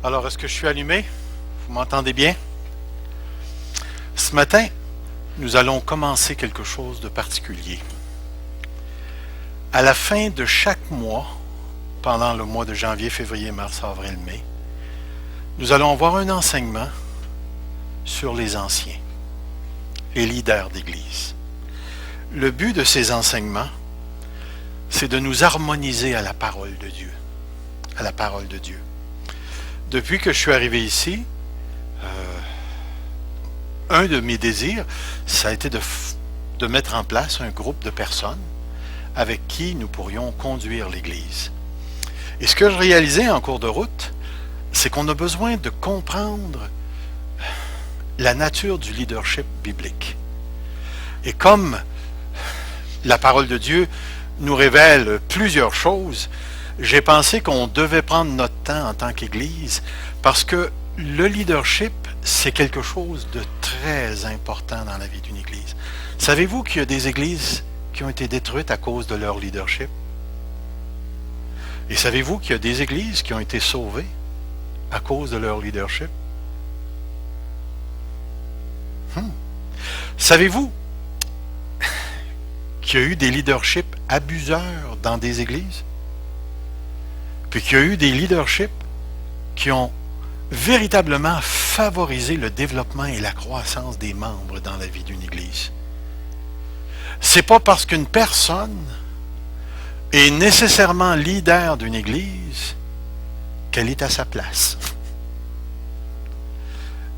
Alors, est-ce que je suis allumé? Vous m'entendez bien? Ce matin, nous allons commencer quelque chose de particulier. À la fin de chaque mois, pendant le mois de janvier, février, mars, avril, mai, nous allons avoir un enseignement sur les anciens, les leaders d'Église. Le but de ces enseignements, c'est de nous harmoniser à la parole de Dieu. À la parole de Dieu. Depuis que je suis arrivé ici, un de mes désirs, ça a été de mettre en place un groupe de personnes avec qui nous pourrions conduire l'Église. Et ce que je réalisais en cours de route, c'est qu'on a besoin de comprendre la nature du leadership biblique. Et comme la parole de Dieu nous révèle plusieurs choses, j'ai pensé qu'on devait prendre notre temps en tant qu'Église parce que le leadership, c'est quelque chose de très important dans la vie d'une Église. Savez-vous qu'il y a des Églises qui ont été détruites à cause de leur leadership? Et savez-vous qu'il y a des Églises qui ont été sauvées à cause de leur leadership? Savez-vous qu'il y a eu des leaderships abuseurs dans des Églises? Puis qu'il y a eu des leaderships qui ont véritablement favorisé le développement et la croissance des membres dans la vie d'une Église. C'est pas parce qu'une personne est nécessairement leader d'une Église qu'elle est à sa place.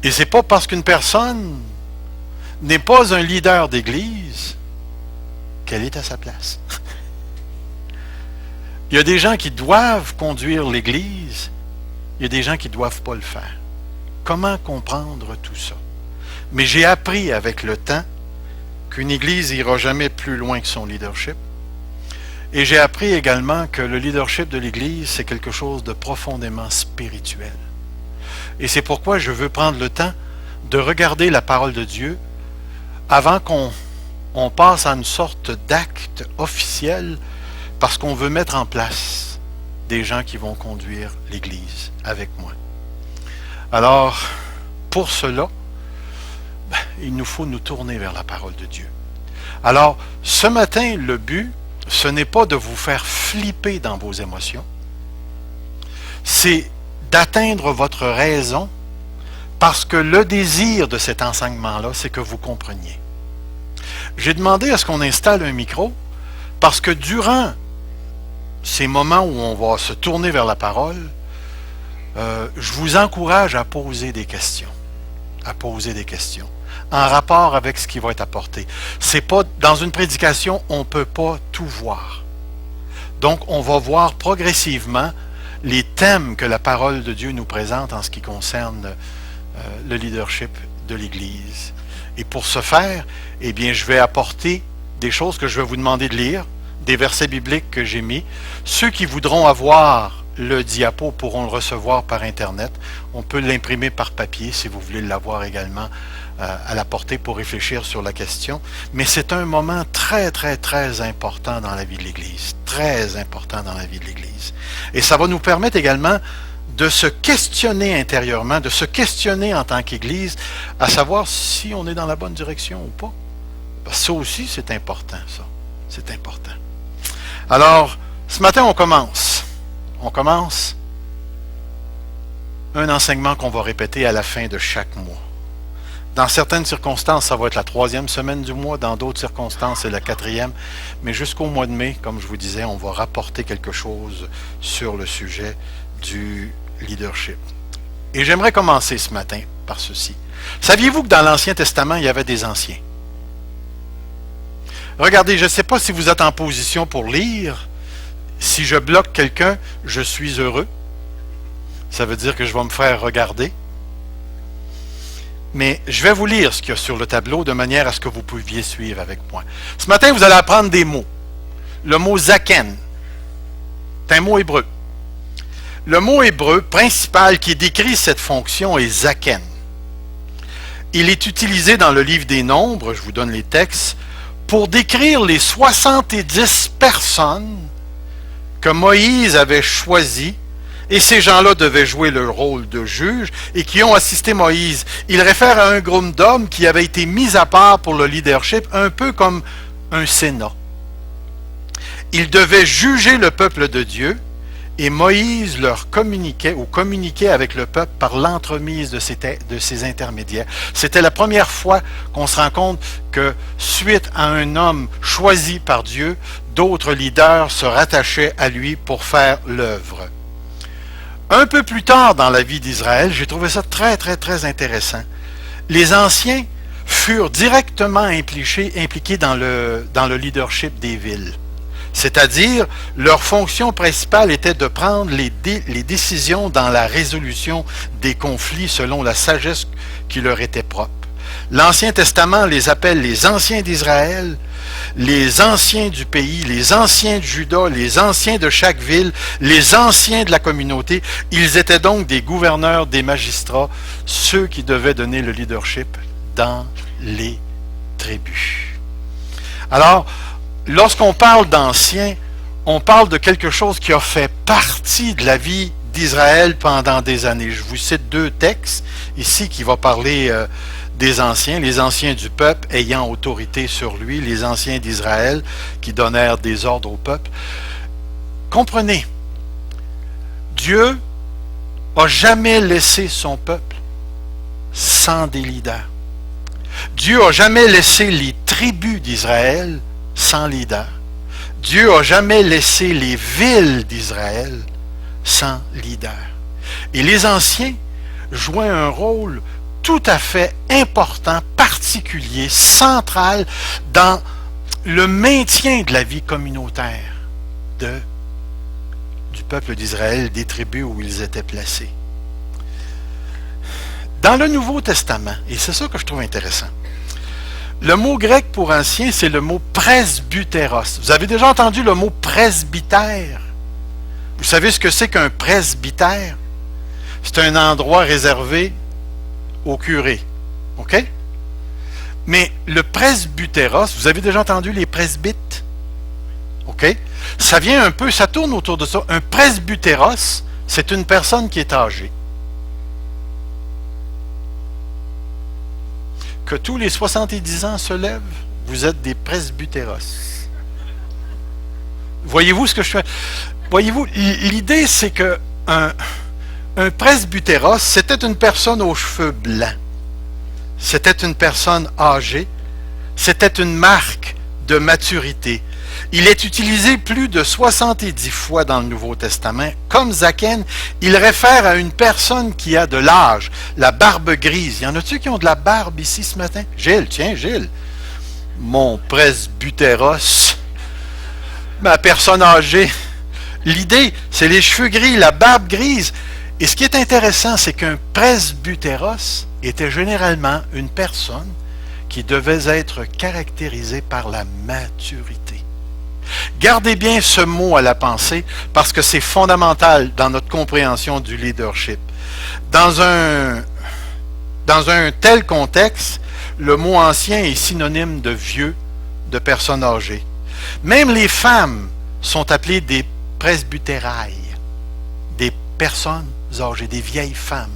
Et c'est pas parce qu'une personne n'est pas un leader d'Église qu'elle est à sa place. Il y a des gens qui doivent conduire l'Église, il y a des gens qui ne doivent pas le faire. Comment comprendre tout ça? Mais j'ai appris avec le temps qu'une Église n'ira jamais plus loin que son leadership. Et j'ai appris également que le leadership de l'Église, c'est quelque chose de profondément spirituel. Et c'est pourquoi je veux prendre le temps de regarder la parole de Dieu avant qu'on passe à une sorte d'acte officiel parce qu'on veut mettre en place des gens qui vont conduire l'Église avec moi. Alors, pour cela, il nous faut nous tourner vers la parole de Dieu. Alors, ce matin, le but, ce n'est pas de vous faire flipper dans vos émotions, c'est d'atteindre votre raison parce que le désir de cet enseignement-là, c'est que vous compreniez. J'ai demandé à ce qu'on installe un micro parce que durant ces moments où on va se tourner vers la parole, je vous encourage à poser des questions. À poser des questions en rapport avec ce qui va être apporté. C'est pas, dans une prédication, on ne peut pas tout voir. Donc, on va voir progressivement les thèmes que la parole de Dieu nous présente en ce qui concerne le leadership de l'Église. Et pour ce faire, eh bien, je vais apporter des choses que je vais vous demander de lire, des versets bibliques que j'ai mis. Ceux qui voudront avoir le diapo pourront le recevoir par Internet. On peut l'imprimer par papier si vous voulez l'avoir également à la portée pour réfléchir sur la question. Mais c'est un moment très, très, très important dans la vie de l'Église. Très important dans la vie de l'Église. Et ça va nous permettre également de se questionner intérieurement, de se questionner en tant qu'Église, à savoir si on est dans la bonne direction ou pas. Parce que ça aussi, c'est important, ça. C'est important. Alors, ce matin, on commence. On commence un enseignement qu'on va répéter à la fin de chaque mois. Dans certaines circonstances, ça va être la 3e semaine du mois. Dans d'autres circonstances, c'est la 4e. Mais jusqu'au mois de mai, comme je vous disais, on va rapporter quelque chose sur le sujet du leadership. Et j'aimerais commencer ce matin par ceci. Saviez-vous que dans l'Ancien Testament, il y avait des anciens? Regardez, je ne sais pas si vous êtes en position pour lire. Si je bloque quelqu'un, je suis heureux. Ça veut dire que je vais me faire regarder. Mais je vais vous lire ce qu'il y a sur le tableau de manière à ce que vous pouviez suivre avec moi. Ce matin, vous allez apprendre des mots. Le mot zaken, c'est un mot hébreu. Le mot hébreu principal qui décrit cette fonction est zaken. Il est utilisé dans le livre des Nombres, je vous donne les textes, pour décrire les 70 personnes que Moïse avait choisies Et ces gens-là devaient jouer le rôle de juge et qui ont assisté Moïse. Il réfère à un groupe d'hommes qui avaient été mis à part pour le leadership, un peu comme un sénat. Ils devaient juger le peuple de Dieu et Moïse leur communiquait ou communiquait avec le peuple par l'entremise de ces intermédiaires. C'était la première fois qu'on se rend compte que suite à un homme choisi par Dieu, d'autres leaders se rattachaient à lui pour faire l'œuvre. Un peu plus tard dans la vie d'Israël, j'ai trouvé ça très, très, très intéressant. Les anciens furent directement impliqués dans le leadership des villes. C'est-à-dire, leur fonction principale était de prendre les décisions dans la résolution des conflits selon la sagesse qui leur était propre. L'Ancien Testament les appelle les anciens d'Israël, les anciens du pays, les anciens de Juda, les anciens de chaque ville, les anciens de la communauté. Ils étaient donc des gouverneurs, des magistrats, ceux qui devaient donner le leadership dans les tribus. Alors, lorsqu'on parle d'anciens, on parle de quelque chose qui a fait partie de la vie d'Israël pendant des années. Je vous cite 2 textes ici qui vont parler des anciens, les anciens du peuple ayant autorité sur lui, les anciens d'Israël qui donnèrent des ordres au peuple. Comprenez, Dieu n'a jamais laissé son peuple sans des leaders. Dieu n'a jamais laissé les tribus d'Israël sans leader. Dieu n'a jamais laissé les villes d'Israël sans leader. Et les anciens jouaient un rôle tout à fait important, particulier, central dans le maintien de la vie communautaire du peuple d'Israël, des tribus où ils étaient placés. Dans le Nouveau Testament, et c'est ça que je trouve intéressant, le mot grec pour ancien, c'est le mot presbytéros. Vous avez déjà entendu le mot presbytère? Vous savez ce que c'est qu'un presbytère? C'est un endroit réservé au curé. OK? Mais le presbytéros, vous avez déjà entendu les presbytes? OK? Ça vient un peu, ça tourne autour de ça. Un presbytéros, c'est une personne qui est âgée. Que tous les 70 ans se lèvent, vous êtes des presbytéros. Voyez-vous ce que je fais? Voyez-vous, l'idée, c'est que un presbytéros, c'était une personne aux cheveux blancs. C'était une personne âgée. C'était une marque de maturité. Il est utilisé plus de 70 fois dans le Nouveau Testament. Comme Zaken, il réfère à une personne qui a de l'âge, la barbe grise. Y en a-tu qui ont de la barbe ici ce matin? Gilles, tiens, Gilles. Mon presbytéros. Ma personne âgée. L'idée, c'est les cheveux gris, la barbe grise. Et ce qui est intéressant, c'est qu'un presbytéros était généralement une personne qui devait être caractérisée par la maturité. Gardez bien ce mot à la pensée parce que c'est fondamental dans notre compréhension du leadership. Dans un tel contexte, le mot ancien est synonyme de vieux, de personnes âgées. Même les femmes sont appelées des presbytérailles, des personnes âgées, des vieilles femmes.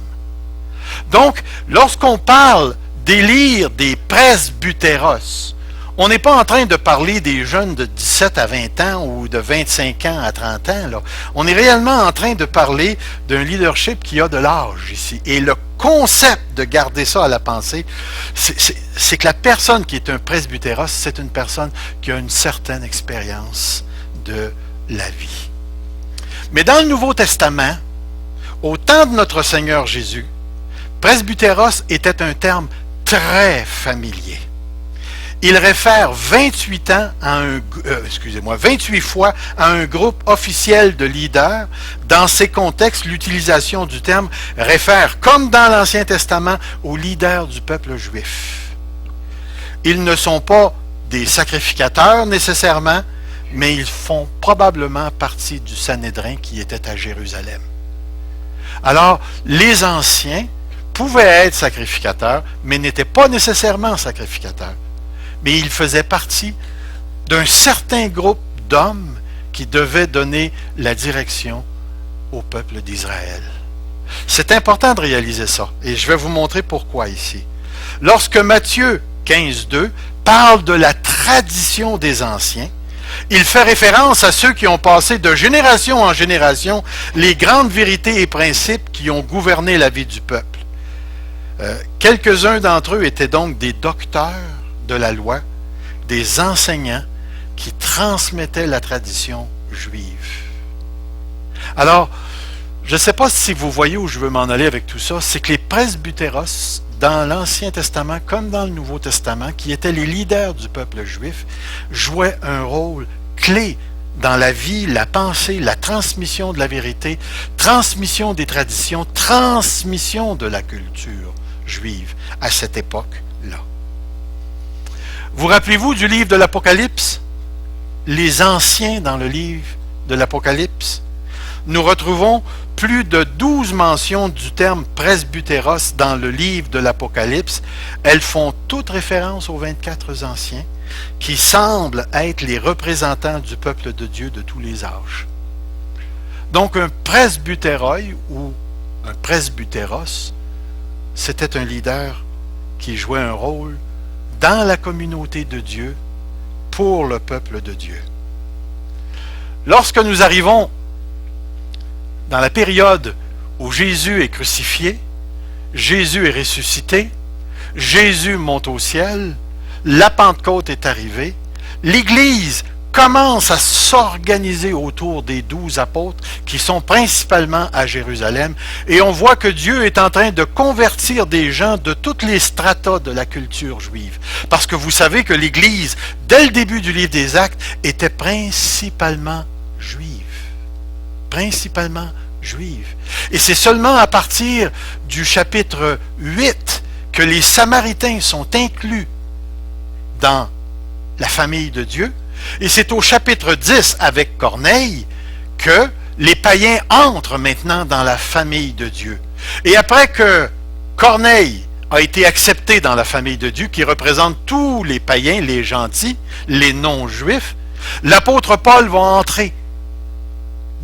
Donc, lorsqu'on parle d'élire des presbytéros, on n'est pas en train de parler des jeunes de 17 à 20 ans ou de 25 ans à 30 ans. Là. On est réellement en train de parler d'un leadership qui a de l'âge ici. Et le concept de garder ça à la pensée, c'est que la personne qui est un presbytéros, c'est une personne qui a une certaine expérience de la vie. Mais dans le Nouveau Testament, au temps de notre Seigneur Jésus, presbytéros était un terme très familier. Il réfère 28 fois à un groupe officiel de leaders. Dans ces contextes, l'utilisation du terme réfère, comme dans l'Ancien Testament, aux leaders du peuple juif. Ils ne sont pas des sacrificateurs nécessairement, mais ils font probablement partie du Sanhédrin qui était à Jérusalem. Alors, les anciens pouvaient être sacrificateurs, mais n'étaient pas nécessairement sacrificateurs. Mais ils faisaient partie d'un certain groupe d'hommes qui devaient donner la direction au peuple d'Israël. C'est important de réaliser ça, et je vais vous montrer pourquoi ici. Lorsque Matthieu 15.2 parle de la tradition des anciens, il fait référence à ceux qui ont passé de génération en génération les grandes vérités et principes qui ont gouverné la vie du peuple. Quelques-uns d'entre eux étaient donc des docteurs de la loi, des enseignants qui transmettaient la tradition juive. Alors, je ne sais pas si vous voyez où je veux m'en aller avec tout ça, c'est que les presbytéros, dans l'Ancien Testament comme dans le Nouveau Testament, qui étaient les leaders du peuple juif, jouaient un rôle clé dans la vie, la pensée, la transmission de la vérité, transmission des traditions, transmission de la culture juive à cette époque-là. Vous rappelez-vous du livre de l'Apocalypse? Les anciens dans le livre de l'Apocalypse? Nous retrouvons plus de 12 mentions du terme presbytéros dans le livre de l'Apocalypse. Elles font toutes référence aux 24 anciens qui semblent être les représentants du peuple de Dieu de tous les âges. Donc un presbytéroi ou un presbytéros, c'était un leader qui jouait un rôle dans la communauté de Dieu pour le peuple de Dieu. Lorsque nous arrivons dans la période où Jésus est crucifié, Jésus est ressuscité, Jésus monte au ciel, la Pentecôte est arrivée, l'Église commence à s'organiser autour des 12 apôtres qui sont principalement à Jérusalem, et on voit que Dieu est en train de convertir des gens de toutes les stratas de la culture juive. Parce que vous savez que l'Église, dès le début du livre des Actes, était principalement juive. Principalement juive. Et c'est seulement à partir du chapitre 8 que les Samaritains sont inclus dans la famille de Dieu. Et c'est au chapitre 10 avec Corneille que les païens entrent maintenant dans la famille de Dieu. Et après que Corneille a été accepté dans la famille de Dieu, qui représente tous les païens, les gentils, les non-juifs, l'apôtre Paul va entrer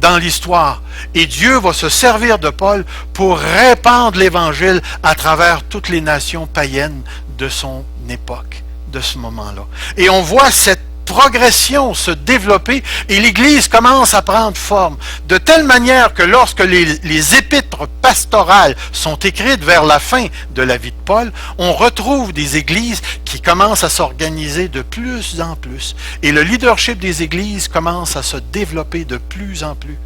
dans l'histoire. Et Dieu va se servir de Paul pour répandre l'Évangile à travers toutes les nations païennes de son époque, de ce moment-là. Et on voit cette progression se développer et l'Église commence à prendre forme, de telle manière que lorsque les épîtres pastorales sont écrites vers la fin de la vie de Paul, on retrouve des églises qui commencent à s'organiser de plus en plus. Et le leadership des églises commence à se développer de plus en plus.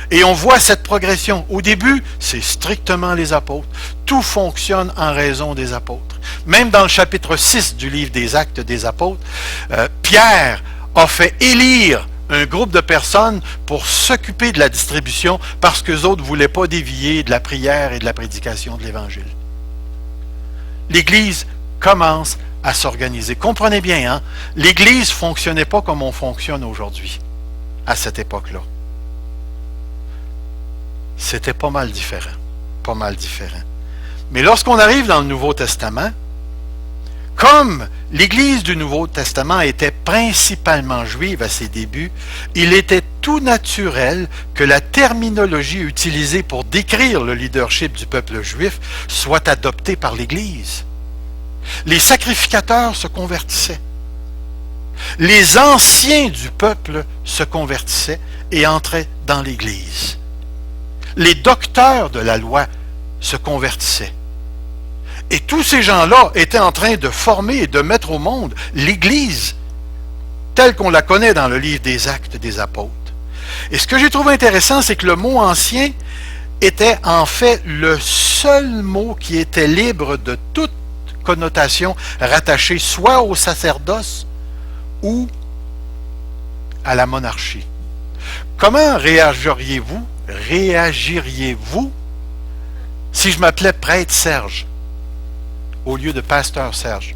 Et on voit cette progression. Au début, c'est strictement les apôtres. Tout fonctionne en raison des apôtres. Même dans le chapitre 6 du livre des Actes des apôtres, Pierre a fait élire un groupe de personnes pour s'occuper de la distribution parce qu'eux autres ne voulaient pas dévier de la prière et de la prédication de l'Évangile. L'Église commence à s'organiser. Comprenez bien, hein? L'Église ne fonctionnait pas comme on fonctionne aujourd'hui, à cette époque-là. C'était pas mal différent. Pas mal différent. Mais lorsqu'on arrive dans le Nouveau Testament, comme l'Église du Nouveau Testament était principalement juive à ses débuts, il était tout naturel que la terminologie utilisée pour décrire le leadership du peuple juif soit adoptée par l'Église. Les sacrificateurs se convertissaient. Les anciens du peuple se convertissaient et entraient dans l'Église. Les docteurs de la loi se convertissaient. Et tous ces gens-là étaient en train de former et de mettre au monde l'Église telle qu'on la connaît dans le livre des Actes des Apôtres. Et ce que j'ai trouvé intéressant, c'est que le mot ancien était en fait le seul mot qui était libre de toute connotation rattachée soit au sacerdoce ou à la monarchie. Comment réagiriez-vous si je m'appelais prêtre Serge au lieu de pasteur Serge?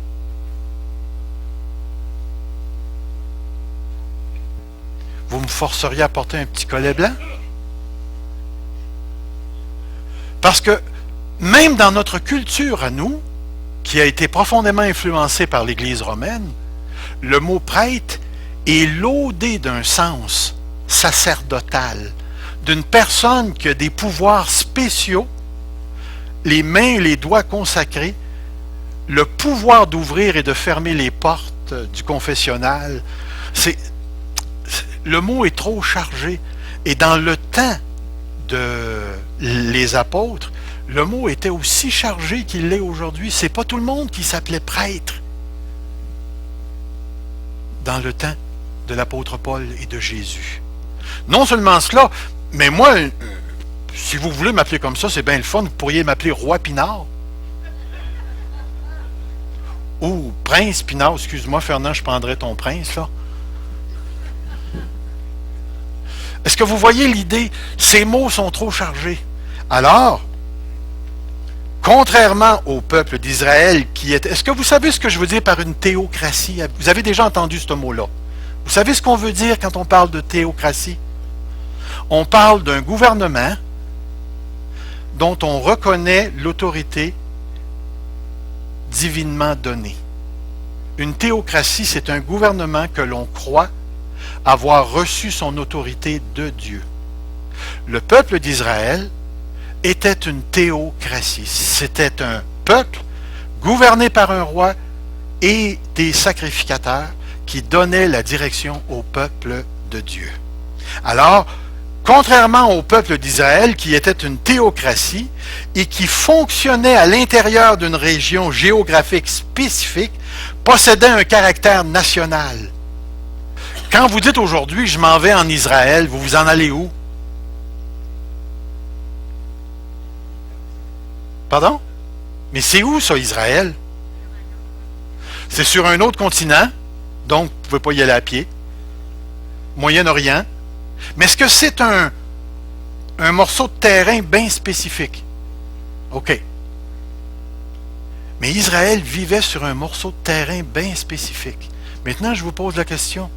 Vous me forceriez à porter un petit collet blanc? Parce que même dans notre culture à nous, qui a été profondément influencée par l'Église romaine, le mot prêtre est laudé d'un sens sacerdotal, d'une personne qui a des pouvoirs spéciaux, les mains et les doigts consacrés, le pouvoir d'ouvrir et de fermer les portes du confessionnal. Le mot est trop chargé. Et dans le temps les apôtres, le mot était aussi chargé qu'il l'est aujourd'hui. C'est pas tout le monde qui s'appelait prêtre dans le temps de l'apôtre Paul et de Jésus. Non seulement cela, mais moi, si vous voulez m'appeler comme ça, c'est bien le fun. Vous pourriez m'appeler Roi Pinard. Ou Prince Pinard. Excuse-moi, Fernand, je prendrais ton prince, là. Est-ce que vous voyez l'idée? Ces mots sont trop chargés. Alors, contrairement au peuple d'Israël qui était... Est-ce que vous savez ce que je veux dire par une théocratie? Vous avez déjà entendu ce mot-là. Vous savez ce qu'on veut dire quand on parle de théocratie? On parle d'un gouvernement dont on reconnaît l'autorité divinement donnée. Une théocratie, c'est un gouvernement que l'on croit avoir reçu son autorité de Dieu. Le peuple d'Israël était une théocratie. C'était un peuple gouverné par un roi et des sacrificateurs qui donnaient la direction au peuple de Dieu. Alors, contrairement au peuple d'Israël qui était une théocratie et qui fonctionnait à l'intérieur d'une région géographique spécifique, possédait un caractère national. Quand vous dites aujourd'hui, je m'en vais en Israël, vous vous en allez où? Pardon? Mais c'est où ça, Israël? C'est sur un autre continent, donc vous ne pouvez pas y aller à pied. Moyen-Orient. Mais est-ce que c'est un morceau de terrain bien spécifique? OK. Mais Israël vivait sur un morceau de terrain bien spécifique. Maintenant, je vous pose la question.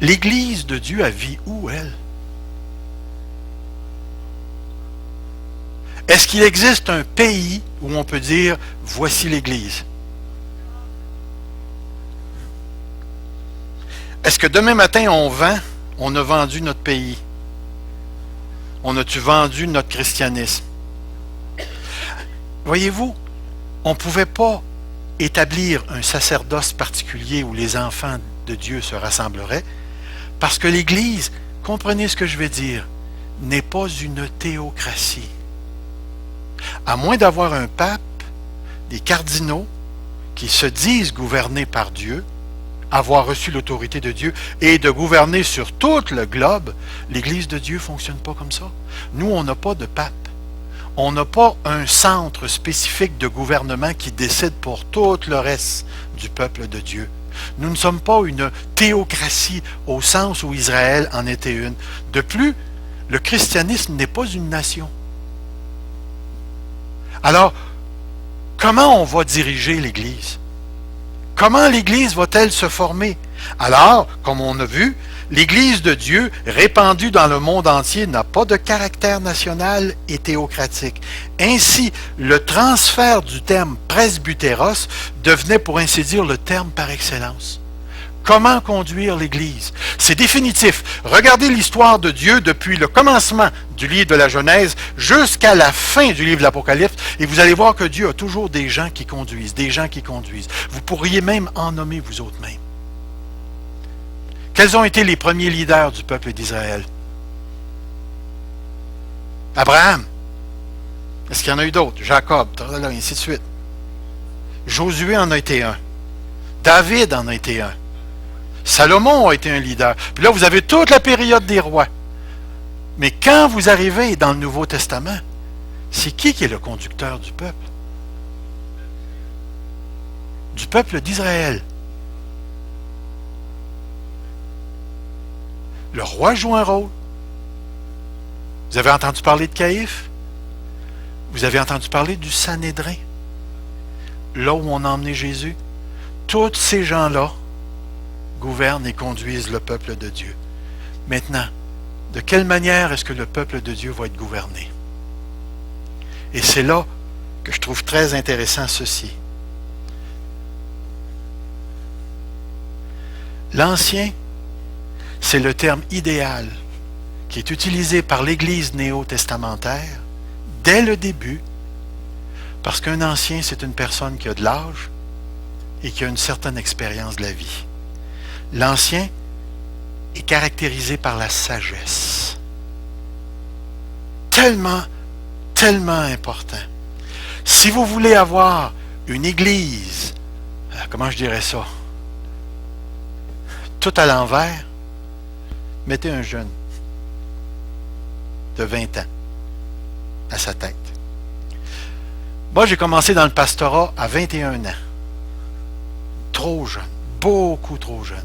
L'Église de Dieu, elle vit où, elle? Est-ce qu'il existe un pays où on peut dire « Voici l'Église » ? Est-ce que demain matin, on a vendu notre pays? On a-tu vendu notre christianisme? Voyez-vous, on ne pouvait pas établir un sacerdoce particulier où les enfants de Dieu se rassembleraient, parce que l'Église, comprenez ce que je vais dire, n'est pas une théocratie. À moins d'avoir un pape, des cardinaux, qui se disent gouvernés par Dieu, avoir reçu l'autorité de Dieu et de gouverner sur tout le globe, l'Église de Dieu ne fonctionne pas comme ça. Nous, on n'a pas de pape. On n'a pas un centre spécifique de gouvernement qui décide pour tout le reste du peuple de Dieu. Nous ne sommes pas une théocratie au sens où Israël en était une. De plus, le christianisme n'est pas une nation. Alors, comment on va diriger l'Église? Comment l'Église va-t-elle se former? Alors, comme on a vu, l'Église de Dieu, répandue dans le monde entier, n'a pas de caractère national et théocratique. Ainsi, le transfert du terme presbytéros devenait, pour ainsi dire, le terme par excellence. Comment conduire l'Église? C'est définitif. Regardez l'histoire de Dieu depuis le commencement du livre de la Genèse jusqu'à la fin du livre de l'Apocalypse, et vous allez voir que Dieu a toujours des gens qui conduisent, des gens qui conduisent. Vous pourriez même en nommer vous autres même. Quels ont été les premiers leaders du peuple d'Israël? Abraham. Est-ce qu'il y en a eu d'autres? Jacob, ainsi de suite. Josué en a été un. David en a été un. Salomon a été un leader. Puis là, vous avez toute la période des rois. Mais quand vous arrivez dans le Nouveau Testament, c'est qui est le conducteur du peuple? Du peuple d'Israël. Le roi joue un rôle. Vous avez entendu parler de Caïphe? Vous avez entendu parler du Sanhédrin? Là où on a emmené Jésus? Tous ces gens-là gouvernent et conduisent le peuple de Dieu. Maintenant, de quelle manière est-ce que le peuple de Dieu va être gouverné? Et c'est là que je trouve très intéressant ceci. L'Ancien, c'est le terme idéal qui est utilisé par l'Église néo-testamentaire dès le début, parce qu'un ancien, c'est une personne qui a de l'âge et qui a une certaine expérience de la vie. L'ancien est caractérisé par la sagesse. Tellement, tellement important. Si vous voulez avoir une église, comment je dirais ça, tout à l'envers, mettez un jeune de 20 ans à sa tête. Moi, j'ai commencé dans le pastorat à 21 ans. Trop jeune, beaucoup trop jeune.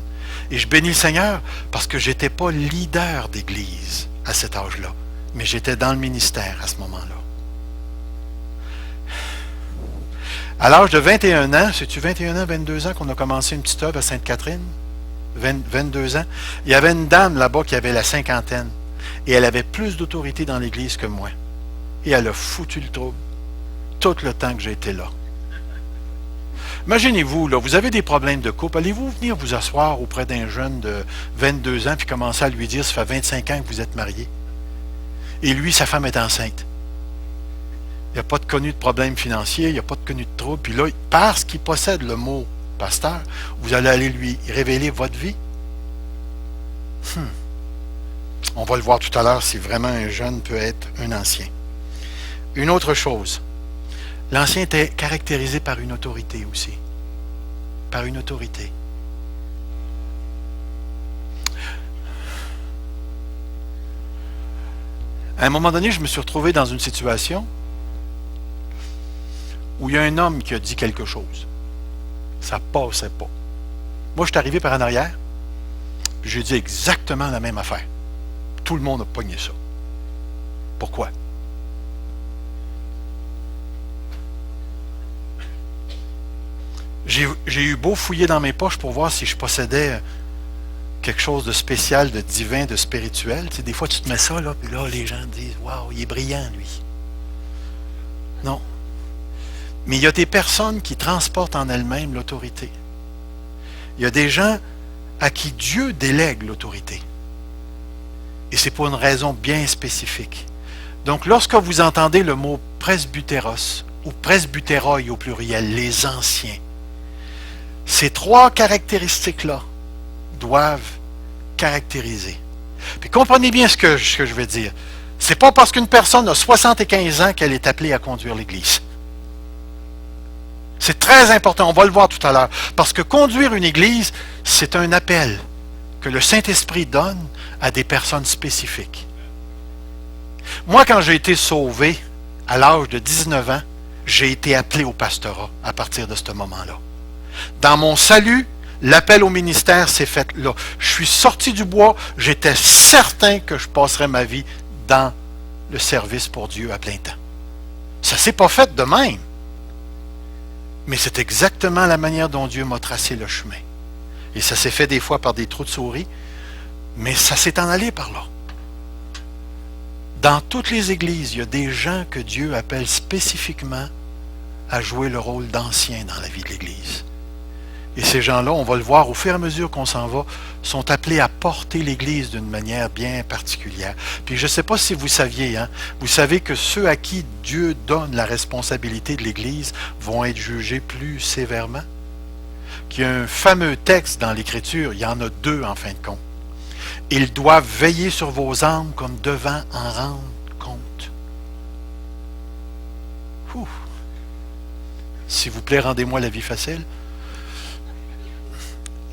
Et je bénis le Seigneur parce que je n'étais pas leader d'église à cet âge-là, mais j'étais dans le ministère à ce moment-là. À l'âge de 21 ans, c'est-tu 21 ans, 22 ans qu'on a commencé une petite œuvre à Sainte-Catherine? 22 ans. Il y avait une dame là-bas qui avait la cinquantaine et elle avait plus d'autorité dans l'église que moi. Et elle a foutu le trouble tout le temps que j'ai été là. Imaginez-vous, là, vous avez des problèmes de couple, allez-vous venir vous asseoir auprès d'un jeune de 22 ans puis commencer à lui dire, ça fait 25 ans que vous êtes mariés. Et lui, sa femme est enceinte. Il n'y a pas de connu de problème financier, il n'y a pas de connu de trouble. Puis là, parce qu'il possède le mot pasteur, vous allez aller lui révéler votre vie. On va le voir tout à l'heure si vraiment un jeune peut être un ancien. Une autre chose, l'ancien était caractérisé par une autorité aussi. Par une autorité. À un moment donné, je me suis retrouvé dans une situation où il y a un homme qui a dit quelque chose. Ça passait pas. Moi, je suis arrivé par en arrière, puis j'ai dit exactement la même affaire. Tout le monde a pogné ça. Pourquoi? J'ai eu beau fouiller dans mes poches pour voir si je possédais quelque chose de spécial, de divin, de spirituel. Tu sais, des fois, tu te mets ça, là, puis là, les gens disent « Waouh, il est brillant, lui. » Non. Mais il y a des personnes qui transportent en elles-mêmes l'autorité. Il y a des gens à qui Dieu délègue l'autorité. Et c'est pour une raison bien spécifique. Donc, lorsque vous entendez le mot presbytéros, ou presbytéroi au pluriel, les anciens, ces trois caractéristiques-là doivent caractériser. Puis comprenez bien ce que je veux dire. C'est pas parce qu'une personne a 75 ans qu'elle est appelée à conduire l'Église. C'est très important, on va le voir tout à l'heure. Parce que conduire une Église, c'est un appel que le Saint-Esprit donne à des personnes spécifiques. Moi, quand j'ai été sauvé, à l'âge de 19 ans, j'ai été appelé au pastorat à partir de ce moment-là. Dans mon salut, l'appel au ministère s'est fait là. Je suis sorti du bois, j'étais certain que je passerais ma vie dans le service pour Dieu à plein temps. Ça ne s'est pas fait de même. Mais c'est exactement la manière dont Dieu m'a tracé le chemin. Et ça s'est fait des fois par des trous de souris, mais ça s'est en allé par là. Dans toutes les églises, il y a des gens que Dieu appelle spécifiquement à jouer le rôle d'anciens dans la vie de l'Église. Et ces gens-là, on va le voir au fur et à mesure qu'on s'en va, sont appelés à porter l'Église d'une manière bien particulière. Puis je ne sais pas si vous saviez, vous savez que ceux à qui Dieu donne la responsabilité de l'Église vont être jugés plus sévèrement. Qu'il y a un fameux texte dans l'Écriture, il y en a deux en fin de compte. Ils doivent veiller sur vos âmes comme devant en rendre compte. Ouh. S'il vous plaît, rendez-moi la vie facile.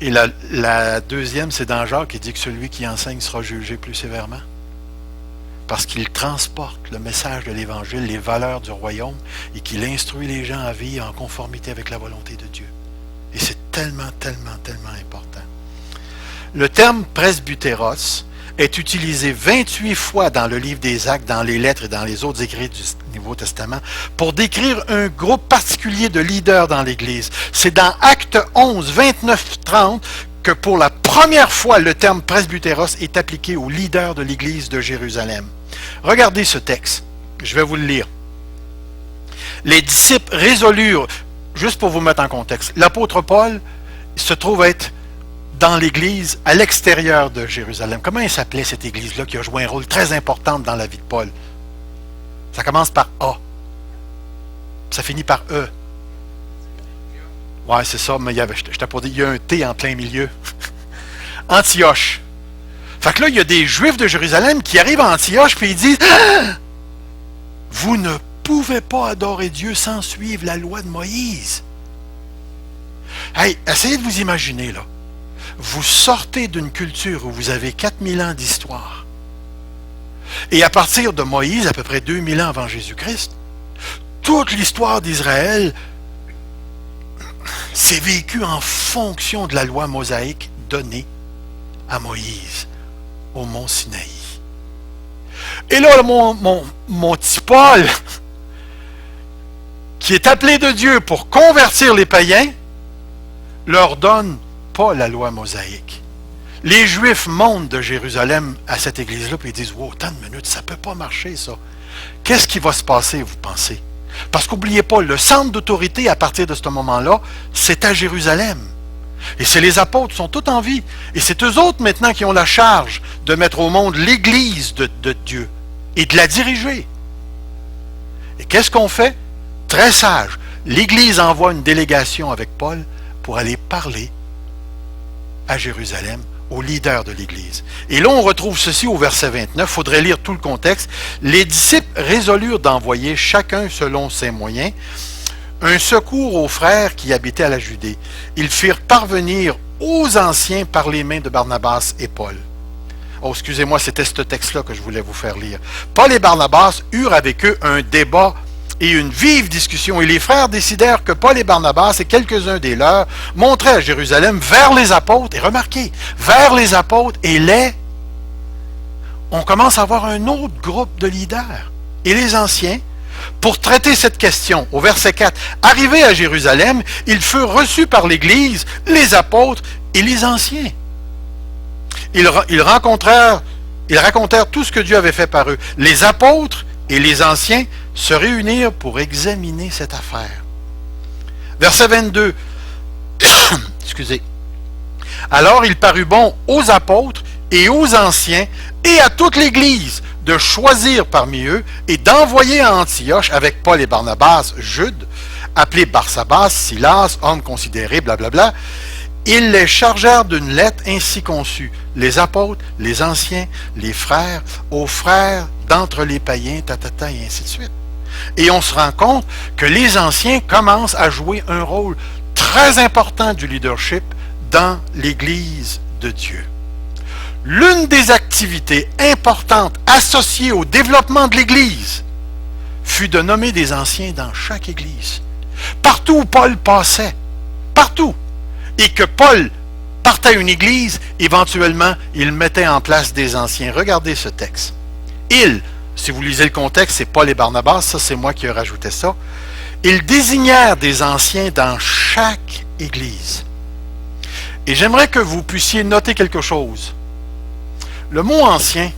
Et la deuxième, c'est dans Jacques qui dit que celui qui enseigne sera jugé plus sévèrement. Parce qu'il transporte le message de l'Évangile, les valeurs du royaume, et qu'il instruit les gens à vivre en conformité avec la volonté de Dieu. Et c'est tellement, tellement, tellement important. Le terme presbytéros est utilisé 28 fois dans le livre des Actes, dans les lettres et dans les autres écrits du Nouveau Testament pour décrire un groupe particulier de leaders dans l'Église. C'est dans Actes 11, 29, 30 que pour la première fois le terme presbytéros est appliqué aux leaders de l'Église de Jérusalem. Regardez ce texte. Je vais vous le lire. Les disciples résolurent, juste pour vous mettre en contexte, l'apôtre Paul se trouve être dans l'église à l'extérieur de Jérusalem. Comment elle s'appelait cette église-là qui a joué un rôle très important dans la vie de Paul? Ça commence par A. Ça finit par E. Ouais, c'est ça, mais je t'ai pas dit, il y a un T en plein milieu. Antioche. Fait que là, il y a des Juifs de Jérusalem qui arrivent à Antioche et ils disent ah! Vous ne pouvez pas adorer Dieu sans suivre la loi de Moïse. Hey, essayez de vous imaginer, là. Vous sortez d'une culture où vous avez 4000 ans d'histoire. Et à partir de Moïse, à peu près 2000 ans avant Jésus-Christ, toute l'histoire d'Israël s'est vécue en fonction de la loi mosaïque donnée à Moïse au mont Sinaï. Et là, mon petit Paul, qui est appelé de Dieu pour convertir les païens, leur donne pas la loi mosaïque. Les Juifs montent de Jérusalem à cette église-là et ils disent « Wow, tant de minutes, ça ne peut pas marcher, ça. » Qu'est-ce qui va se passer, vous pensez? Parce qu'oubliez pas, le centre d'autorité à partir de ce moment-là, c'est à Jérusalem. Et c'est les apôtres qui sont tous en vie. Et c'est eux autres maintenant qui ont la charge de mettre au monde l'église de Dieu et de la diriger. Et qu'est-ce qu'on fait? Très sage. L'église envoie une délégation avec Paul pour aller parler à Jérusalem, aux leaders de l'Église. Et là, on retrouve ceci au verset 29. Il faudrait lire tout le contexte. Les disciples résolurent d'envoyer, chacun selon ses moyens, un secours aux frères qui habitaient à la Judée. Ils firent parvenir aux anciens par les mains de Barnabas et Paul. Oh, excusez-moi, c'était ce texte-là que je voulais vous faire lire. Paul et Barnabas eurent avec eux un débat et une vive discussion. Et les frères décidèrent que Paul et Barnabas et quelques-uns des leurs montraient à Jérusalem vers les apôtres. Et remarquez, vers les apôtres et on commence à avoir un autre groupe de leaders. Et les anciens, pour traiter cette question, au verset 4, arrivés à Jérusalem, ils furent reçus par l'Église, les apôtres et les anciens. Ils racontèrent tout ce que Dieu avait fait par eux. Les apôtres et les anciens se réunirent pour examiner cette affaire. Verset 22. Excusez. Alors il parut bon aux apôtres et aux anciens et à toute l'Église de choisir parmi eux et d'envoyer à Antioche avec Paul et Barnabas, Jude, appelé Barsabas, Silas, homme considéré, blablabla. Ils les chargèrent d'une lettre ainsi conçue. Les apôtres, les anciens, les frères, aux frères d'entre les païens, et ainsi de suite. Et on se rend compte que les anciens commencent à jouer un rôle très important du leadership dans l'Église de Dieu. L'une des activités importantes associées au développement de l'Église fut de nommer des anciens dans chaque Église. Partout où Paul passait, partout, et que Paul partait à une église, éventuellement, il mettait en place des anciens. Regardez ce texte. Si vous lisez le contexte, c'est Paul et Barnabas, ça c'est moi qui ai rajouté ça. Ils désignèrent des anciens dans chaque église. Et j'aimerais que vous puissiez noter quelque chose. Le mot ancien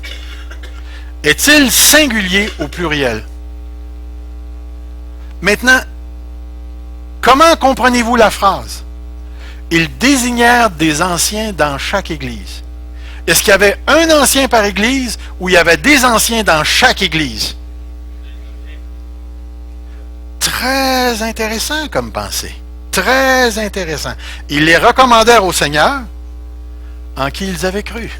est-il singulier ou pluriel? Maintenant, comment comprenez-vous la phrase? Ils désignèrent des anciens dans chaque église. Est-ce qu'il y avait un ancien par église ou il y avait des anciens dans chaque église? Très intéressant comme pensée. Très intéressant. Ils les recommandèrent au Seigneur en qui ils avaient cru.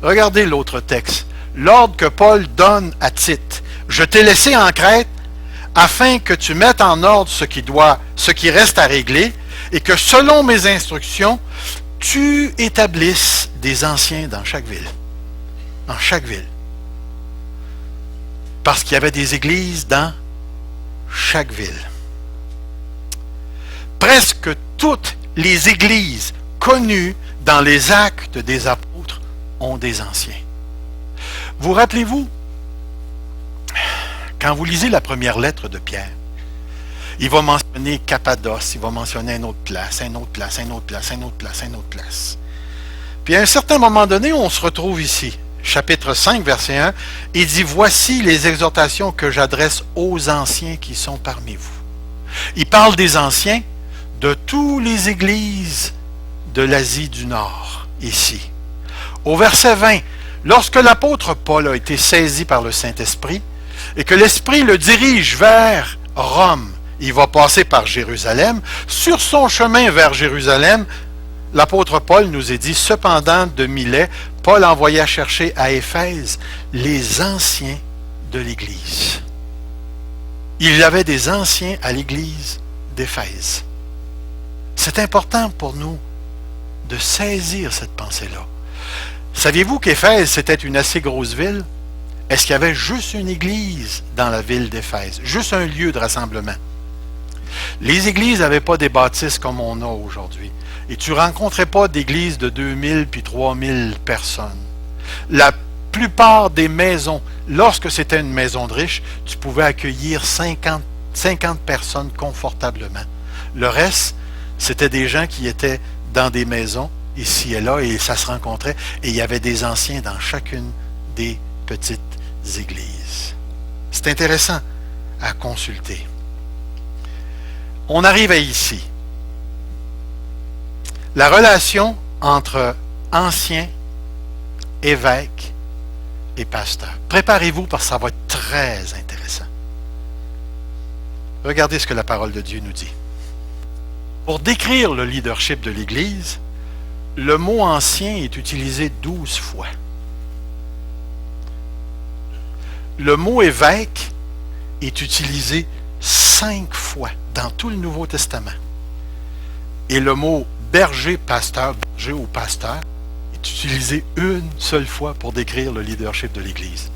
Regardez l'autre texte. L'ordre que Paul donne à Tite. Je t'ai laissé en Crète afin que tu mettes en ordre ce qui reste à régler et que selon mes instructions, tu établisses des anciens dans chaque ville. Dans chaque ville. Parce qu'il y avait des églises dans chaque ville. Presque toutes les églises connues dans les actes des apôtres ont des anciens. Vous rappelez-vous, quand vous lisez la première lettre de Pierre, il va mentionner Cappadoce, il va mentionner une autre place, une autre place, une autre place, une autre place, une autre place. Puis à un certain moment donné, on se retrouve ici, chapitre 5, verset 1, il dit « Voici les exhortations que j'adresse aux anciens qui sont parmi vous. » Il parle des anciens de toutes les églises de l'Asie du Nord, ici. Au verset 20, lorsque l'apôtre Paul a été saisi par le Saint-Esprit et que l'Esprit le dirige vers Rome, il va passer par Jérusalem. Sur son chemin vers Jérusalem, l'apôtre Paul nous est dit, cependant de Milet, Paul envoya chercher à Éphèse les anciens de l'Église. Il y avait des anciens à l'Église d'Éphèse. C'est important pour nous de saisir cette pensée-là. Saviez-vous qu'Éphèse, c'était une assez grosse ville? Est-ce qu'il y avait juste une église dans la ville d'Éphèse? Juste un lieu de rassemblement? Les églises n'avaient pas des bâtisses comme on a aujourd'hui. Et tu ne rencontrais pas d'églises de 2000 puis 3000 personnes. La plupart des maisons, lorsque c'était une maison de riche, tu pouvais accueillir 50 personnes confortablement. Le reste, c'était des gens qui étaient dans des maisons, ici et là, et ça se rencontrait. Et il y avait des anciens dans chacune des petites églises. C'est intéressant à consulter. On arrive à ici. La relation entre anciens, évêques et pasteurs. Préparez-vous parce que ça va être très intéressant. Regardez ce que la parole de Dieu nous dit. Pour décrire le leadership de l'Église, le mot ancien est utilisé 12 fois. Le mot évêque est utilisé 5 fois dans tout le Nouveau Testament. Et le mot berger, pasteur, berger ou pasteur est utilisé une seule fois pour décrire le leadership de l'Église.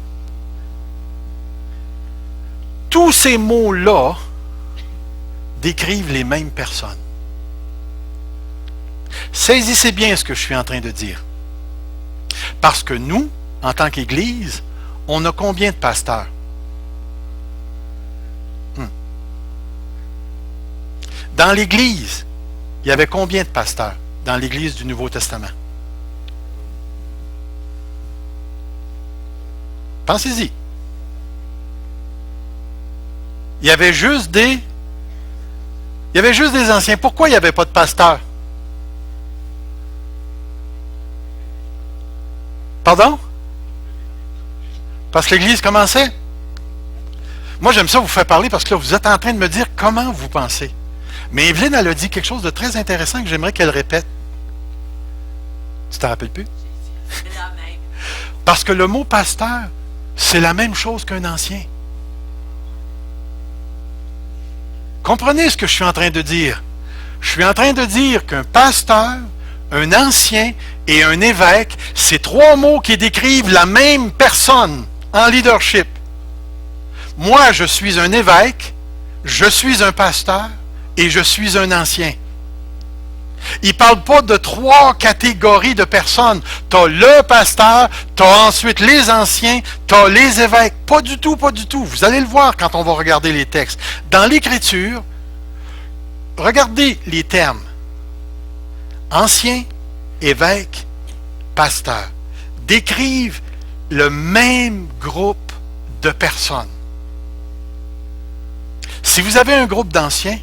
Tous ces mots-là décrivent les mêmes personnes. Saisissez bien ce que je suis en train de dire. Parce que nous, en tant qu'Église, on a combien de pasteurs? Dans l'Église, il y avait combien de pasteurs dans l'Église du Nouveau Testament? Pensez-y. Il y avait juste des anciens. Pourquoi il n'y avait pas de pasteurs? Pardon? Parce que l'Église commençait? Moi, j'aime ça vous faire parler parce que là, vous êtes en train de me dire comment vous pensez. Mais Evelyne, elle a dit quelque chose de très intéressant que j'aimerais qu'elle répète. Tu t'en rappelles plus? Parce que le mot pasteur, c'est la même chose qu'un ancien. Comprenez ce que je suis en train de dire? Je suis en train de dire qu'un pasteur, un ancien et un évêque, c'est 3 mots qui décrivent la même personne en leadership. Moi, je suis un évêque, je suis un pasteur et je suis un ancien. Il ne parle pas de 3 catégories de personnes. Tu as le pasteur, tu as ensuite les anciens, tu as les évêques. Pas du tout, pas du tout. Vous allez le voir quand on va regarder les textes. Dans l'Écriture, regardez les termes. Ancien, évêque, pasteur. Décrivent le même groupe de personnes. Si vous avez un groupe d'anciens,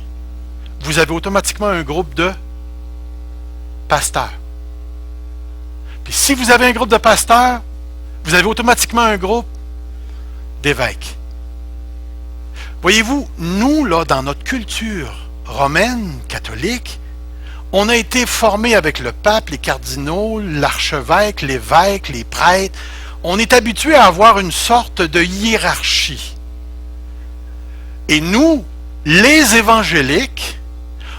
vous avez automatiquement un groupe de pasteurs. Puis si vous avez un groupe de pasteurs, vous avez automatiquement un groupe d'évêques. Voyez-vous, nous, là, dans notre culture romaine, catholique, on a été formés avec le pape, les cardinaux, l'archevêque, l'évêque, les prêtres. On est habitué à avoir une sorte de hiérarchie. Et nous, les évangéliques,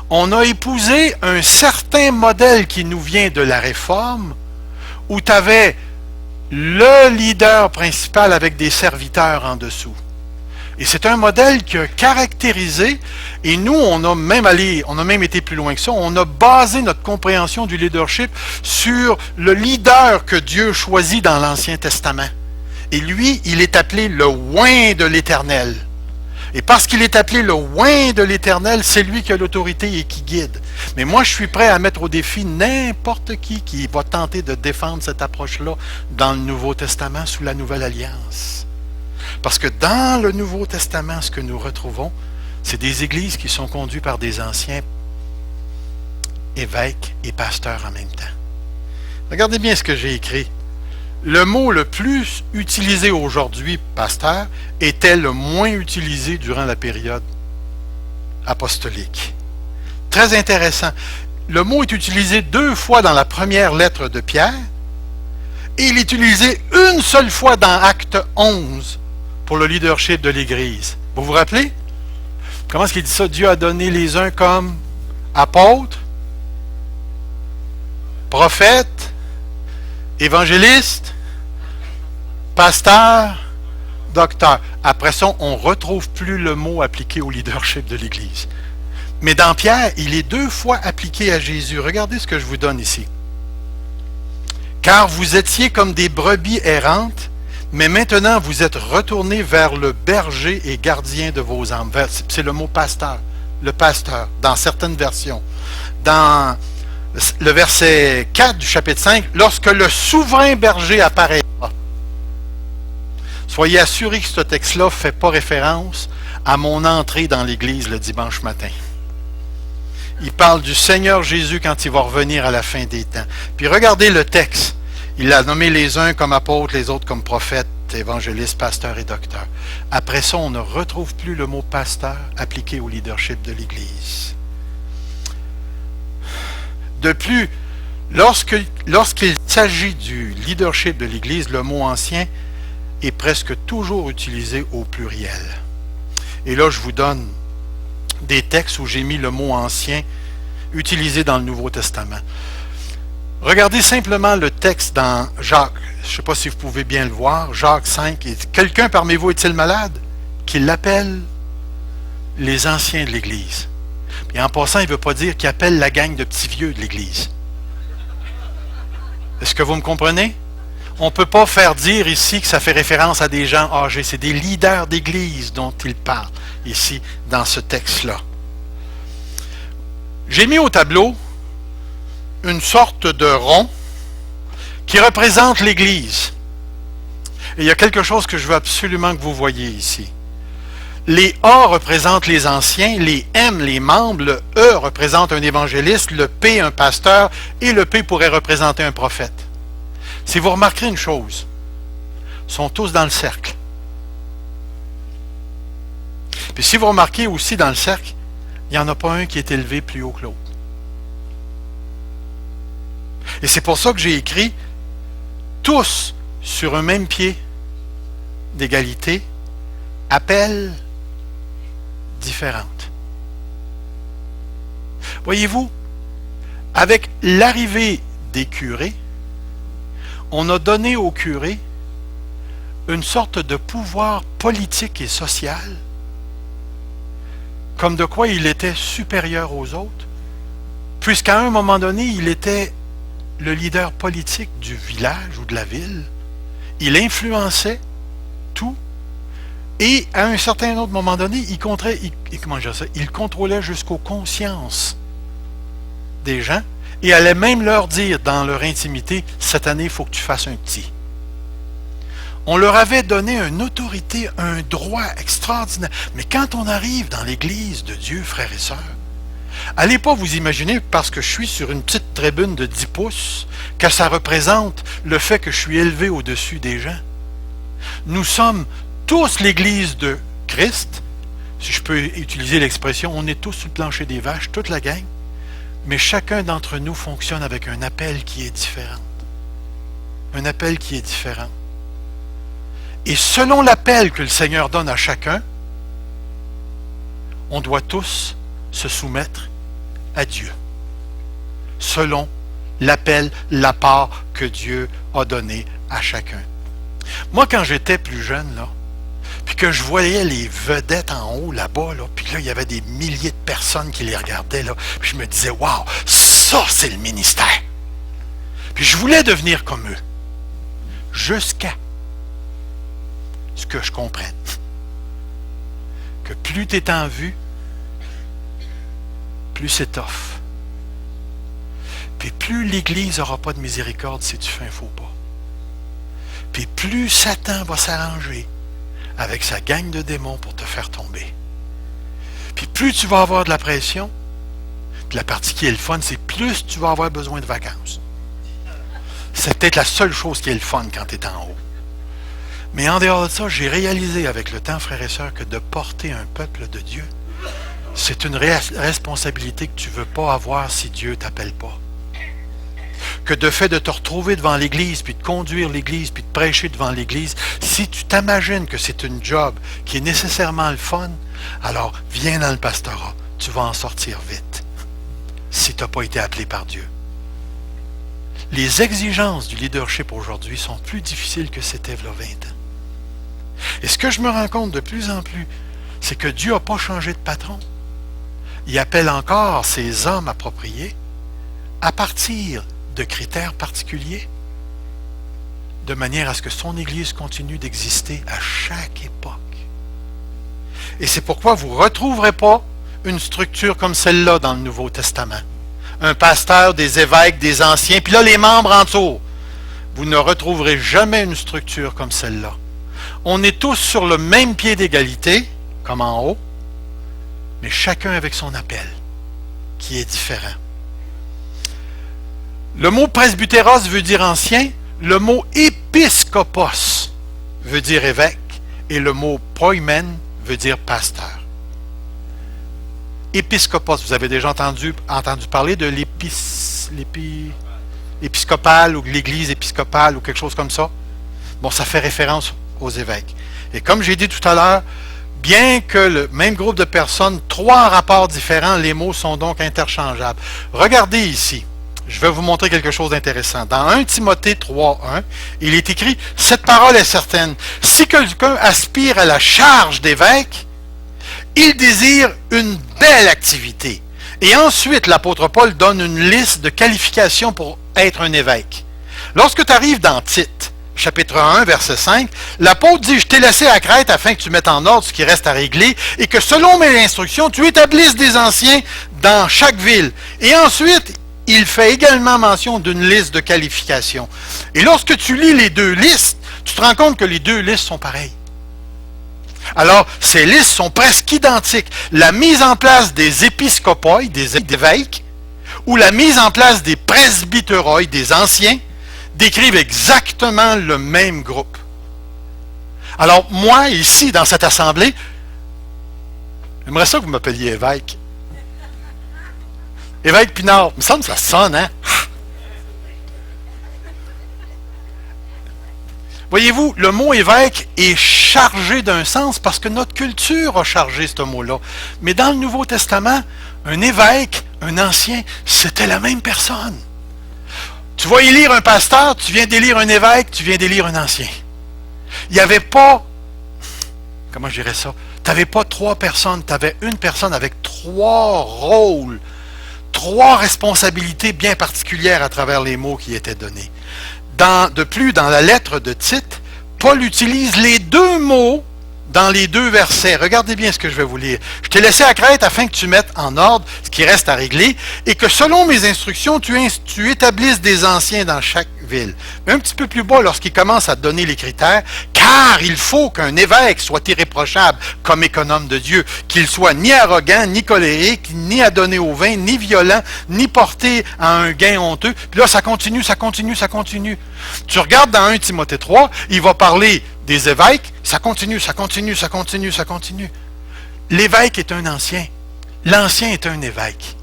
on a épousé un certain modèle qui nous vient de la Réforme, où tu avais le leader principal avec des serviteurs en dessous. Et c'est un modèle qui a caractérisé, et nous, on a même été plus loin que ça, on a basé notre compréhension du leadership sur le leader que Dieu choisit dans l'Ancien Testament. Et lui, il est appelé le oint de l'Éternel. Et parce qu'il est appelé le oint de l'Éternel, c'est lui qui a l'autorité et qui guide. Mais moi, je suis prêt à mettre au défi n'importe qui va tenter de défendre cette approche-là dans le Nouveau Testament sous la Nouvelle Alliance. Parce que dans le Nouveau Testament, ce que nous retrouvons, c'est des églises qui sont conduites par des anciens évêque et pasteur en même temps. Regardez bien ce que j'ai écrit. Le mot le plus utilisé aujourd'hui, pasteur, était le moins utilisé durant la période apostolique. Très intéressant. Le mot est utilisé 2 fois dans la première lettre de Pierre et il est utilisé une seule fois dans Acte 11 pour le leadership de l'Église. Vous vous rappelez? Comment est-ce qu'il dit ça? Dieu a donné les uns comme apôtres, prophètes, évangélistes, pasteurs, docteurs. Après ça, on ne retrouve plus le mot appliqué au leadership de l'Église. Mais dans Pierre, il est 2 fois appliqué à Jésus. Regardez ce que je vous donne ici. Car vous étiez comme des brebis errantes, mais maintenant vous êtes retournés vers le berger et gardien de vos âmes. C'est le mot pasteur, le pasteur, dans certaines versions. Dans le verset 4 du chapitre 5, lorsque le souverain berger apparaîtra. Soyez assurés que ce texte-là ne fait pas référence à mon entrée dans l'Église le dimanche matin. Il parle du Seigneur Jésus quand il va revenir à la fin des temps. Puis regardez le texte. Il a nommé les uns comme apôtres, les autres comme prophètes, évangélistes, pasteurs et docteurs. Après ça, on ne retrouve plus le mot pasteur appliqué au leadership de l'Église. De plus, lorsqu'il s'agit du leadership de l'Église, le mot ancien est presque toujours utilisé au pluriel. Et là, je vous donne des textes où j'ai mis le mot ancien utilisé dans le Nouveau Testament. Regardez simplement le texte dans Jacques. Je ne sais pas si vous pouvez bien le voir. Jacques 5. Quelqu'un parmi vous est-il malade? Qu'il l'appelle les anciens de l'Église. Et en passant, il ne veut pas dire qu'il appelle la gang de petits vieux de l'Église. Est-ce que vous me comprenez? On ne peut pas faire dire ici que ça fait référence à des gens âgés. C'est des leaders d'Église dont il parle ici dans ce texte-là. J'ai mis au tableau une sorte de rond qui représente l'Église. Et il y a quelque chose que je veux absolument que vous voyez ici. Les A représentent les anciens, les M, les membres, le E représente un évangéliste, le P, un pasteur, et le P pourrait représenter un prophète. Si vous remarquerez une chose, ils sont tous dans le cercle. Puis si vous remarquez aussi dans le cercle, il n'y en a pas un qui est élevé plus haut que l'autre. Et c'est pour ça que j'ai écrit tous sur un même pied d'égalité, appels différentes. Voyez-vous, avec l'arrivée des curés, on a donné aux curés une sorte de pouvoir politique et social, comme de quoi il était supérieur aux autres, puisqu'à un moment donné, il était le leader politique du village ou de la ville. Il influençait tout. Et à un certain autre moment donné, il contrôlait jusqu'aux consciences des gens et allait même leur dire dans leur intimité, cette année, il faut que tu fasses un petit. On leur avait donné une autorité, un droit extraordinaire. Mais quand on arrive dans l'Église de Dieu, frères et sœurs, allez pas vous imaginer, parce que je suis sur une petite tribune de 10 pouces, que ça représente le fait que je suis élevé au-dessus des gens. Nous sommes tous l'Église de Christ, si je peux utiliser l'expression, on est tous sur le plancher des vaches, toute la gang, mais chacun d'entre nous fonctionne avec un appel qui est différent. Un appel qui est différent. Et selon l'appel que le Seigneur donne à chacun, on doit tous se soumettre à Dieu, selon l'appel, la part que Dieu a donné à chacun. Moi, quand j'étais plus jeune, là, puis que je voyais les vedettes en haut, là-bas, là, puis là, il y avait des milliers de personnes qui les regardaient, là, puis je me disais, waouh, ça, c'est le ministère. Puis je voulais devenir comme eux, jusqu'à ce que je comprenne que plus tu es en vue, plus c'est tough. Puis plus l'Église n'aura pas de miséricorde si tu fais un faux pas. Puis plus Satan va s'arranger avec sa gang de démons pour te faire tomber. Puis plus tu vas avoir de la pression, Puis la partie qui est le fun, c'est plus tu vas avoir besoin de vacances. C'est peut-être la seule chose qui est le fun quand tu es en haut. Mais en dehors de ça, j'ai réalisé avec le temps, frères et sœurs, que de porter un peuple de Dieu, c'est une responsabilité que tu ne veux pas avoir si Dieu ne t'appelle pas. Que de fait de te retrouver devant l'Église, puis de conduire l'Église, puis de prêcher devant l'Église, si tu t'imagines que c'est une job qui est nécessairement le fun, alors viens dans le pastorat, tu vas en sortir vite, si tu n'as pas été appelé par Dieu. Les exigences du leadership aujourd'hui sont plus difficiles que c'était il y a 20 ans. Et ce que je me rends compte de plus en plus, c'est que Dieu n'a pas changé de patron. Il appelle encore ses hommes appropriés à partir de critères particuliers, de manière à ce que son Église continue d'exister à chaque époque. Et c'est pourquoi vous ne retrouverez pas une structure comme celle-là dans le Nouveau Testament. Un pasteur, des évêques, des anciens, puis là les membres en dessous. Vous ne retrouverez jamais une structure comme celle-là. On est tous sur le même pied d'égalité, comme en haut, mais chacun avec son appel, qui est différent. Le mot presbytéros veut dire ancien, le mot épiscopos veut dire évêque, et le mot poimen veut dire pasteur. Épiscopos, vous avez déjà entendu parler de l'épiscopal ou de l'église épiscopale ou quelque chose comme ça? Bon, ça fait référence aux évêques. Et comme j'ai dit tout à l'heure, bien que le même groupe de personnes, 3 rapports différents, les mots sont donc interchangeables. Regardez ici. Je vais vous montrer quelque chose d'intéressant. Dans 1 Timothée 3.1, il est écrit « Cette parole est certaine. Si quelqu'un aspire à la charge d'évêque, il désire une belle activité. » Et ensuite, l'apôtre Paul donne une liste de qualifications pour être un évêque. Lorsque tu arrives dans Tite, chapitre 1, verset 5, l'apôtre dit « Je t'ai laissé à Crète afin que tu mettes en ordre ce qui reste à régler et que selon mes instructions, tu établisses des anciens dans chaque ville. » Et ensuite, il fait également mention d'une liste de qualifications. Et lorsque tu lis les 2 listes, tu te rends compte que les 2 listes sont pareilles. Alors, ces listes sont presque identiques. La mise en place des épiscopoi, des évêques, ou la mise en place des presbyteroi, des anciens, décrivent exactement le même groupe. Alors, moi, ici, dans cette assemblée, j'aimerais ça que vous m'appeliez évêque. Évêque Pinard, il me semble que ça sonne, hein? Voyez-vous, le mot évêque est chargé d'un sens parce que notre culture a chargé ce mot-là. Mais dans le Nouveau Testament, un évêque, un ancien, c'était la même personne. Tu vas élire un pasteur, tu viens d'élire un évêque, tu viens d'élire un ancien. Il n'y avait pas, comment je dirais ça? Tu n'avais pas 3 personnes, tu avais une personne avec 3 rôles, 3 responsabilités bien particulières à travers les mots qui étaient donnés. De plus, dans la lettre de Tite, Paul utilise les 2 mots dans les 2 versets. Regardez bien ce que je vais vous lire. « Je t'ai laissé à Crète afin que tu mettes en ordre ce qui reste à régler et que selon mes instructions, tu établisses des anciens dans chaque ville. » Mais un petit peu plus bas, lorsqu'il commence à donner les critères, « Car il faut qu'un évêque soit irréprochable comme économe de Dieu, qu'il soit ni arrogant, ni colérique, ni adonné au vin, ni violent, ni porté à un gain honteux. » Puis là, ça continue, ça continue, ça continue. Tu regardes dans 1 Timothée 3, il va parler des évêques, ça continue, ça continue, ça continue, ça continue. L'évêque est un ancien. L'ancien est un évêque.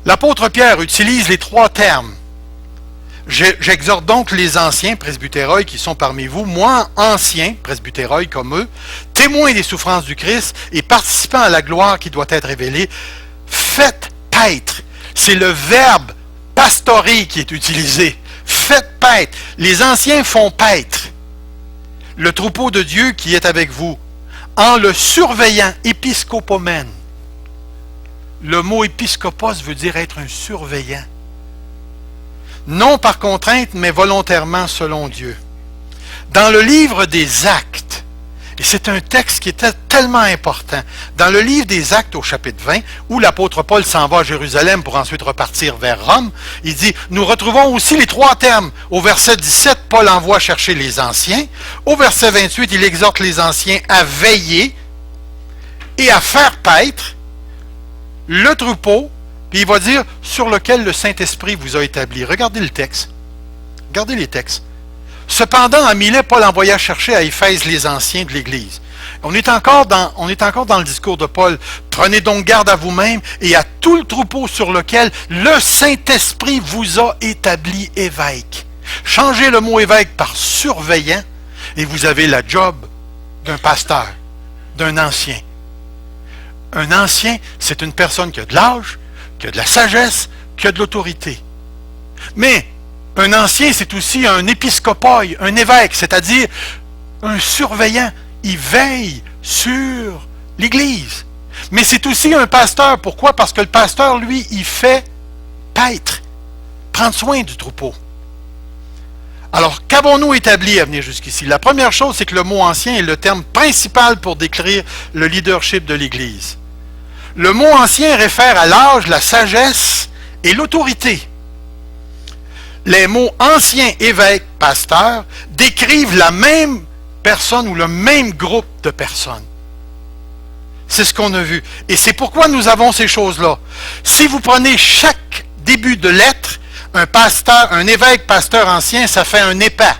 L'apôtre Pierre utilise les 3 termes. J'exhorte donc les anciens presbytéroi qui sont parmi vous, moi anciens presbytéroi comme eux, témoins des souffrances du Christ et participants à la gloire qui doit être révélée, faites paître. C'est le verbe pastorer qui est utilisé. Faites paître. Les anciens font paître le troupeau de Dieu qui est avec vous, en le surveillant, épiscopomène. Le mot épiscopos veut dire être un surveillant. Non par contrainte, mais volontairement selon Dieu. Dans le livre des Actes, et c'est un texte qui était tellement important, dans le livre des Actes au chapitre 20, où l'apôtre Paul s'en va à Jérusalem pour ensuite repartir vers Rome, il dit, nous retrouvons aussi les 3 termes. Au verset 17, Paul envoie chercher les anciens. Au verset 28, il exhorte les anciens à veiller et à faire paître le troupeau, puis il va dire sur lequel le Saint-Esprit vous a établi. Regardez le texte. Regardez les textes. Cependant, à Milet, Paul envoya chercher à Éphèse les anciens de l'Église. On est encore dans le discours de Paul. Prenez donc garde à vous-même et à tout le troupeau sur lequel le Saint-Esprit vous a établi évêque. Changez le mot évêque par surveillant et vous avez la job d'un pasteur, d'un ancien. Un ancien, c'est une personne qui a de l'âge, qui a de la sagesse, qui a de l'autorité. Mais un ancien, c'est aussi un épiscopoi, un évêque, c'est-à-dire un surveillant. Il veille sur l'Église. Mais c'est aussi un pasteur. Pourquoi? Parce que le pasteur, lui, il fait paître, prendre soin du troupeau. Alors, qu'avons-nous établi à venir jusqu'ici? La première chose, c'est que le mot ancien est le terme principal pour décrire le leadership de l'Église. Le mot ancien réfère à l'âge, la sagesse et l'autorité. Les mots ancien, évêque, pasteur décrivent la même personne ou le même groupe de personnes. C'est ce qu'on a vu. Et c'est pourquoi nous avons ces choses-là. Si vous prenez chaque début de lettre, un pasteur, un évêque, pasteur ancien, ça fait un épa.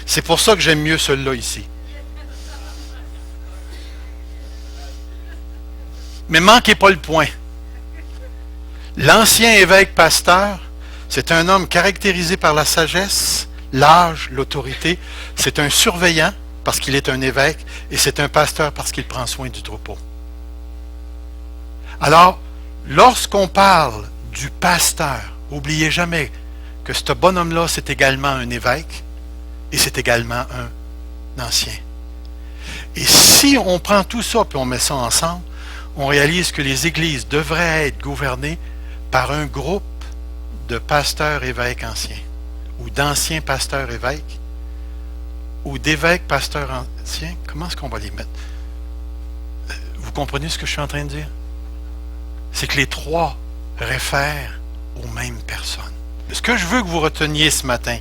C'est pour ça que j'aime mieux celui-là ici. Mais manquez pas le point. L'ancien évêque pasteur, c'est un homme caractérisé par la sagesse, l'âge, l'autorité. C'est un surveillant parce qu'il est un évêque et c'est un pasteur parce qu'il prend soin du troupeau. Alors, lorsqu'on parle du pasteur, n'oubliez jamais que ce bonhomme-là, c'est également un évêque et c'est également un ancien. Et si on prend tout ça et on met ça ensemble, on réalise que les églises devraient être gouvernées par un groupe de pasteurs évêques anciens, ou d'anciens pasteurs évêques, ou d'évêques pasteurs anciens. Comment est-ce qu'on va les mettre? Vous comprenez ce que je suis en train de dire? C'est que les trois réfèrent aux mêmes personnes. Ce que je veux que vous reteniez ce matin,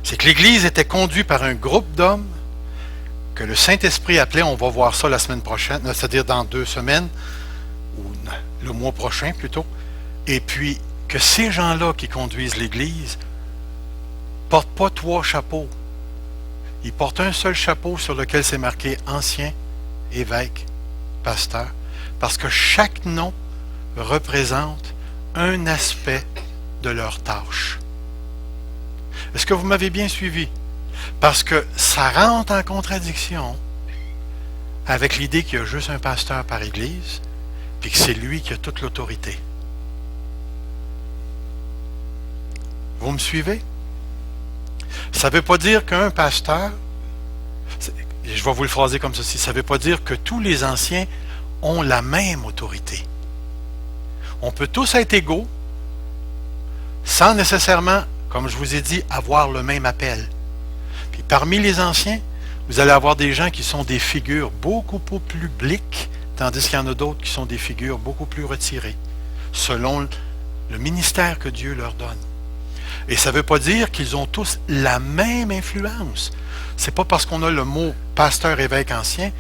c'est que l'Église était conduite par un groupe d'hommes que le Saint-Esprit appelait, on va voir ça la semaine prochaine, c'est-à-dire dans 2 semaines, ou le mois prochain plutôt, et puis que ces gens-là qui conduisent l'Église ne portent pas 3 chapeaux. Ils portent un seul chapeau sur lequel c'est marqué ancien, évêque, pasteur, parce que chaque nom représente un aspect de leur tâche. Est-ce que vous m'avez bien suivi? Parce que ça rentre en contradiction avec l'idée qu'il y a juste un pasteur par église, puis que c'est lui qui a toute l'autorité. Vous me suivez? Ça ne veut pas dire qu'un pasteur, je vais vous le phraser comme ceci, ça ne veut pas dire que tous les anciens ont la même autorité. On peut tous être égaux, sans nécessairement, comme je vous ai dit, avoir le même appel. Puis parmi les anciens, vous allez avoir des gens qui sont des figures beaucoup plus publiques, tandis qu'il y en a d'autres qui sont des figures beaucoup plus retirées, selon le ministère que Dieu leur donne. Et ça ne veut pas dire qu'ils ont tous la même influence. Ce n'est pas parce qu'on a le mot pasteur, évêque, ancien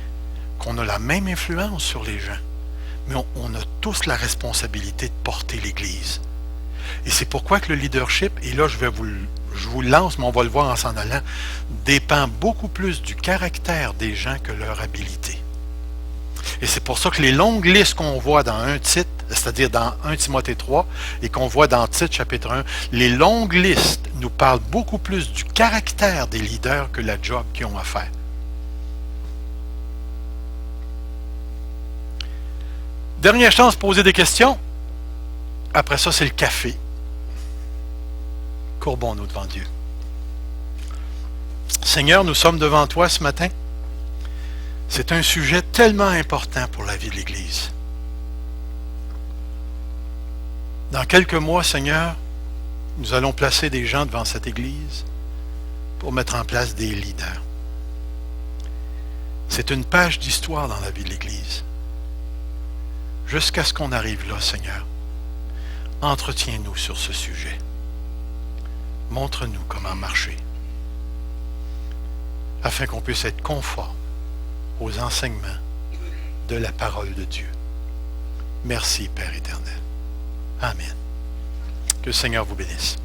qu'on a la même influence sur les gens. Mais on a tous la responsabilité de porter l'Église. Et c'est pourquoi que le leadership, et là je vous le lance, mais on va le voir en s'en allant, dépend beaucoup plus du caractère des gens que leur habileté. Et c'est pour ça que les longues listes qu'on voit dans un Tite, c'est-à-dire dans 1 Timothée 3, et qu'on voit dans Tite chapitre 1, les longues listes nous parlent beaucoup plus du caractère des leaders que la job qu'ils ont à faire. Dernière chance de poser des questions. Après ça, c'est le café. Courbons-nous devant Dieu. Seigneur, nous sommes devant toi ce matin. C'est un sujet tellement important pour la vie de l'Église. Dans quelques mois, Seigneur, nous allons placer des gens devant cette Église pour mettre en place des leaders. C'est une page d'histoire dans la vie de l'Église. Jusqu'à ce qu'on arrive là, Seigneur, entretiens-nous sur ce sujet. Montre-nous comment marcher, afin qu'on puisse être conforme aux enseignements de la parole de Dieu. Merci, Père éternel. Amen. Que le Seigneur vous bénisse.